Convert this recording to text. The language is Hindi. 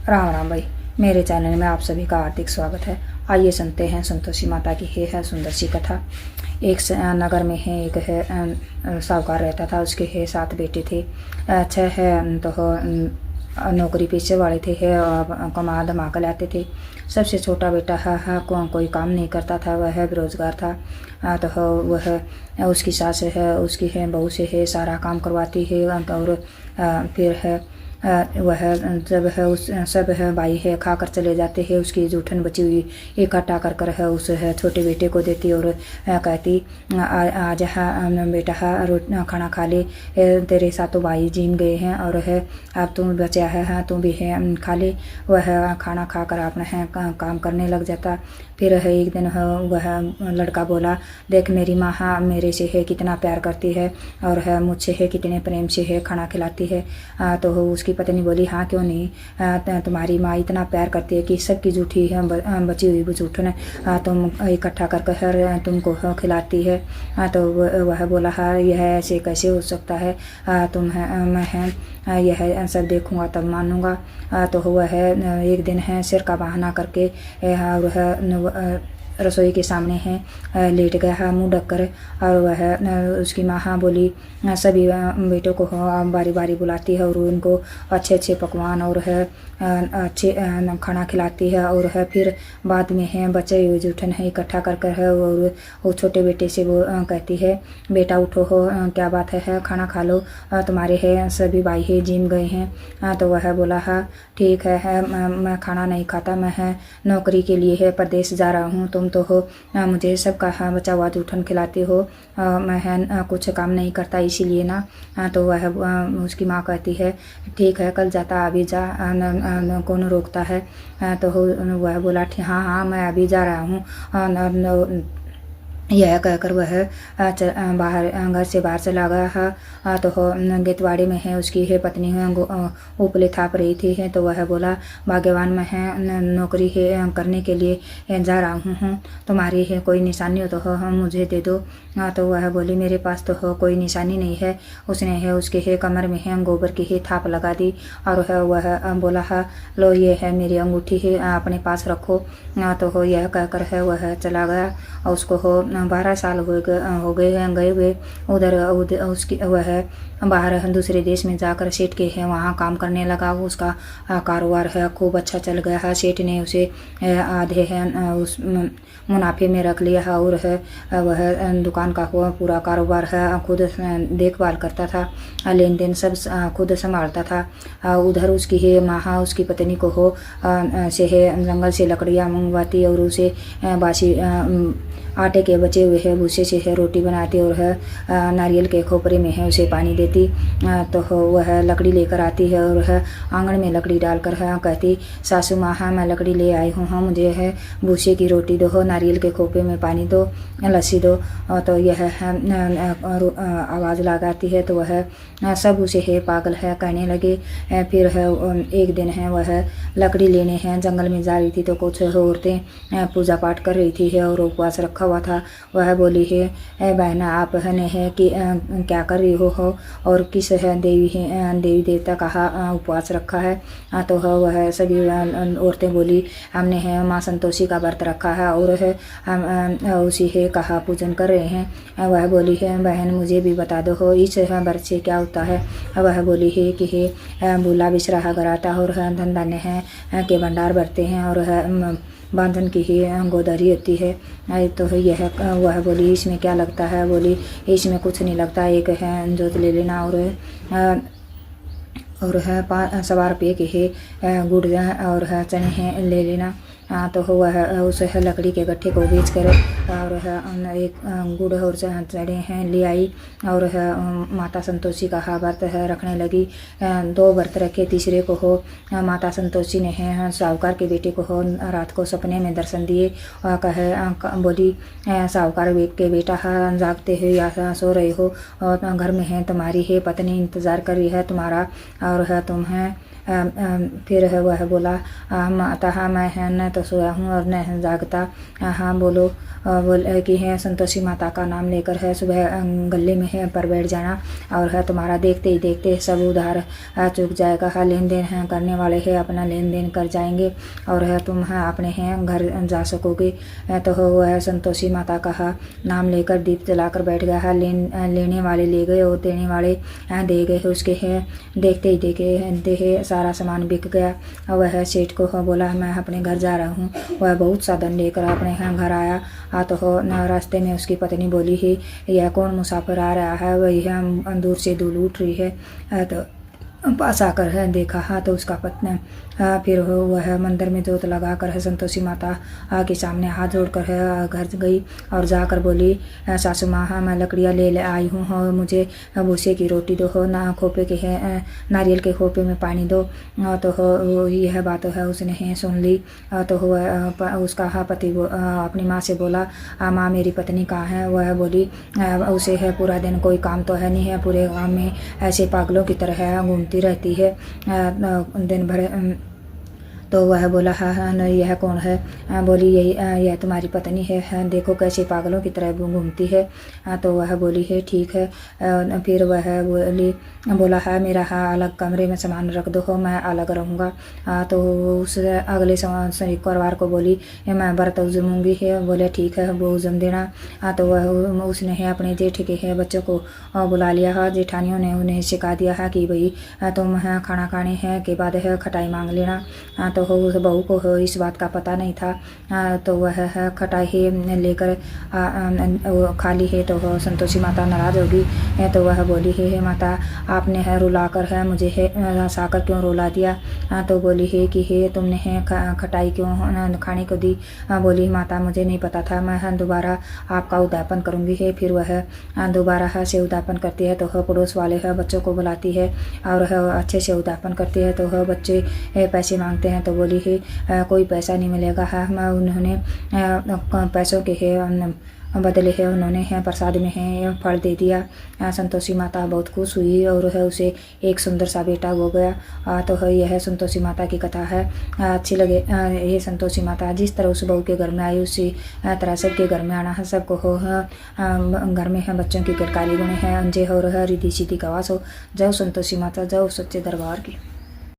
राम राम भाई, मेरे चैनल में आप सभी का हार्दिक स्वागत है। आइए सुनते हैं संतोषी माता की है सुंदर सी कथा। एक नगर में है एक है साहूकार रहता था। उसके है 7 बेटे थे। 6 है तो नौकरी पेशे वाले थे है और कमा धमा लाते थे। सबसे छोटा बेटा है कोई काम नहीं करता था, वह है बेरोजगार था। तो वह उसकी सास है उसकी है बहू से है सारा काम करवाती है और फिर है वह जब है उस सब है भाई है खा कर चले जाते हैं। उसकी जूठन बची हुई इकट्ठा कर कर है उस है छोटे बेटे को देती और कहती आज बेटा खाना खा ले, तेरे साथ तो भाई जीम गए हैं और है अब तुम बचा है तुम भी है खा ले। वह खाना खा कर अपना है काम करने लग जाता। फिर है एक दिन है वह लड़का बोला, देख मेरी माँ मेरे से है कितना प्यार करती है और है मुझसे है कितने प्रेम से है खाना खिलाती है। तो उसकी पत्नी बोली, हाँ क्यों नहीं, तुम्हारी माँ इतना प्यार करती है कि सबकी जूठी है बची हुई जूठन तुम इकट्ठा कर कर तुमको खिलाती है। तो वह बोला, हाँ यह ऐसे कैसे हो सकता है, तुम है मैं है यह सब देखूंगा तब मानूंगा। तो वह एक दिन है सिर का बहाना करके और रसोई के सामने है लेट गया मुंह ढक कर। और वह उसकी माँ बोली, सभी बेटों को बारी बारी बुलाती है और उनको अच्छे अच्छे पकवान और है अच्छे खाना खिलाती है और है फिर बाद में है बचे हुए जूठन है इकट्ठा कर कर है और वो छोटे बेटे से वो कहती है, बेटा उठो हो क्या बात है खाना खा लो, तुम्हारे है सभी भाई है जिम गए हैं। तो वह बोला, हाँ ठीक है मैं खाना नहीं खाता, मैं है नौकरी के लिए है प्रदेश जा रहा हूँ, तुम तो हो मुझे सबका बचा हुआ जूठन खिलाते हो, मैं है कुछ काम नहीं करता इसीलिए ना। तो वह उसकी माँ कहती है, ठीक है कल जाता अभी जा, कौन रोकता है। तो वह बोला, हाँ हाँ मैं अभी जा रहा हूँ। यह कहकर वह बाहर घर से बाहर चला गया है। तो गेतवाड़ी में है उसकी है पत्नी है उपले थाप रही थी है। तो वह बोला, भाग्यवान मैं है नौकरी है करने के लिए जा रहा हूँ, तुम्हारी है कोई निशानी हो तो मुझे दे दो। तो वह बोली, मेरे पास तो कोई निशानी नहीं है। उसने है उसके है कमर में है गोबर की है थाप लगा दी और वह बोला, लो ये है मेरी अंगूठी है अपने पास रखो। तो यह कहकर है वह चला गया और उसको 12 साल हो गए गए हुए उधर उसकी वह बाहर दूसरे देश में जाकर सेठ के है वहाँ काम करने लगा। वो उसका कारोबार है खूब अच्छा चल गया है। सेठ ने उसे आधे है उस मुनाफे में रख लिया है और है वह दुकान का पूरा कारोबार है खुद देखभाल करता था, लेन देन सब खुद संभालता था। उधर उसकी है माँ उसकी पत्नी को हो से है जंगल से लकड़ियाँ मंगवाती और उसे बासी आटे के बचे हुए है भूसे से है रोटी बनाती और है नारियल के खोपरे में है उसे पानी देती। तो वह लकड़ी लेकर आती है और है आंगन में लकड़ी डालकर है कहती, सासू माँ मैं लकड़ी ले आई हूँ, मुझे है भूसे की रोटी दो, नारियल के खोपरे में पानी दो, लस्सी दो। तो यह आवाज़ लगाती है। तो वह सब उसे है पागल है कहने लगे। फिर है एक दिन है वह लकड़ी लेने हैं जंगल में जा रही थी तो कुछ औरतें पूजा पाठ कर रही थी है और उपवास रखा हुआ था। वह बोली है, बहना आप है कि क्या कर रही हो और किस है देवी देवता का उपवास रखा है। तो वह सभी औरतें बोली, हमने है माँ संतोषी का व्रत रखा है और है हम उसी है कहा पूजन कर रहे हैं। वह बोली है, बहन मुझे भी बता दो हो इस व्रत से क्या होता है। वह बोली है कि है भूला बिसरा गराता और धन धान्य है के भंडार भरते हैं और बांधन की ही गोदरी होती है। तो यह वह बोली, इसमें क्या लगता है। बोली, इसमें कुछ नहीं लगता, एक है जोत ले लेना और है 1.25 रुपये के है गुड़ और है चने हैं ले लेना। तो वह उस लकड़ी के गट्ठे को बेच कर और एक गुड़ और चने हैं ले आई और माता संतोषी का व्रत है रखने लगी। 2 व्रत रखे, तीसरे को हो माता संतोषी ने है साहूकार के बेटे को हो रात को सपने में दर्शन दिए और बोली, साहूकार के बेटा जागते हो या सो रहे हो और घर में है तुम्हारी है पत्नी इंतजार कर रही है तुम्हारा और है तुम है फिर है वह बोला, माता हाँ मैं है न तो सोया हूँ और न जागता। हाँ बोलो। बोले कि है संतोषी माता का नाम लेकर है सुबह गले में है पर बैठ जाना, और है तुम्हारा देखते ही देखते सब उधार चुक जाएगा। है लेन देन है करने वाले है अपना लेन देन कर जाएंगे, और है तुम है अपने हैं घर जा सकोगे। तो वह संतोषी माता का नाम लेकर दीप जलाकर बैठ गया है। लेने वाले ले गए और देने वाले दे गए। उसके है देखते ही देखे सारा सामान बिक गया। वह सेठ को बोला मैं अपने घर जा रहा हूँ। वह बहुत सा धन लेकर अपने यहाँ घर आया। तो रास्ते में उसकी पत्नी बोली ही, यह कौन मुसाफिर आ रहा है? वह दूर से धूल उठ रही है। तो पास आकर है देखा। हाँ तो उसका पत्नी फिर वह मंदिर में जोत लगा कर है संतोषी माता के सामने हाथ जोड़कर है घर गई और जाकर बोली, सासू माँ हाँ मैं लकड़ियाँ ले आई हूँ, मुझे भूसे की रोटी दो, हो ना खोपे के है नारियल के खोपे में पानी दो। तो यह बात है उसने सुन ली। तो उसका पति अपनी माँ से बोला, माँ मेरी पत्नी कहाँ है? वह बोली, उसे है पूरा दिन कोई काम तो है नहीं है, पूरे गाँव में ऐसे पागलों की तरह घूमती रहती है दिन भर। तो वह बोला, हाँ हाँ नहीं यह कौन है? बोली यही यह तुम्हारी पत्नी है, देखो कैसे पागलों की तरह घूमती है। तो वह बोली है ठीक है। फिर वह बोला है मेरा अलग कमरे में सामान रख दो, मैं अलग रहूँगा। तो उस अगले शुक्रवार को बोली मैं व्रत उजमूँगी है। बोले ठीक है वो उजम देना। तो वह उसने है अपने जेठ के है बच्चों को बुला लिया है। जेठानियों ने उन्हें सिखा दिया है कि भाई तुम खाना खाने है के बाद है खटाई मांग लेना। तो उस बहू को इस बात का पता नहीं था। तो वह खटाई लेकर खाली है। तो संतोषी माता नाराज होगी। तो वह बोली है माता आपने है रुला कर है मुझे है हंसाकर क्यों रुला दिया? तो बोली है कि हे तुमने है खटाई क्यों खाने को दी? बोली माता मुझे नहीं पता था, मैं दोबारा आपका उद्यापन करूँगी है। फिर वह दोबारा से उद्यापन करती है। तो पड़ोस वाले है बच्चों को बुलाती है और अच्छे से उद्यापन करती है। तो बच्चे पैसे मांगते हैं। तो बोली है कोई पैसा नहीं मिलेगा है। मैं उन्होंने पैसों के है बदले है उन्होंने है प्रसाद में है फल दे दिया। संतोषी माता बहुत खुश हुई और है उसे एक सुंदर सा बेटा हो गया। तो यह संतोषी माता की कथा है। अच्छी लगे ये संतोषी माता जिस तरह उस बहू के घर में आई उसी तरह सबके घर में आना है। सबको हो घर में है बच्चों की किरकारी गुणे है अंजे हो रहा रिद्धि सीधी गवास हो। जय संतोषी माता, जय सच्चे दरबार की।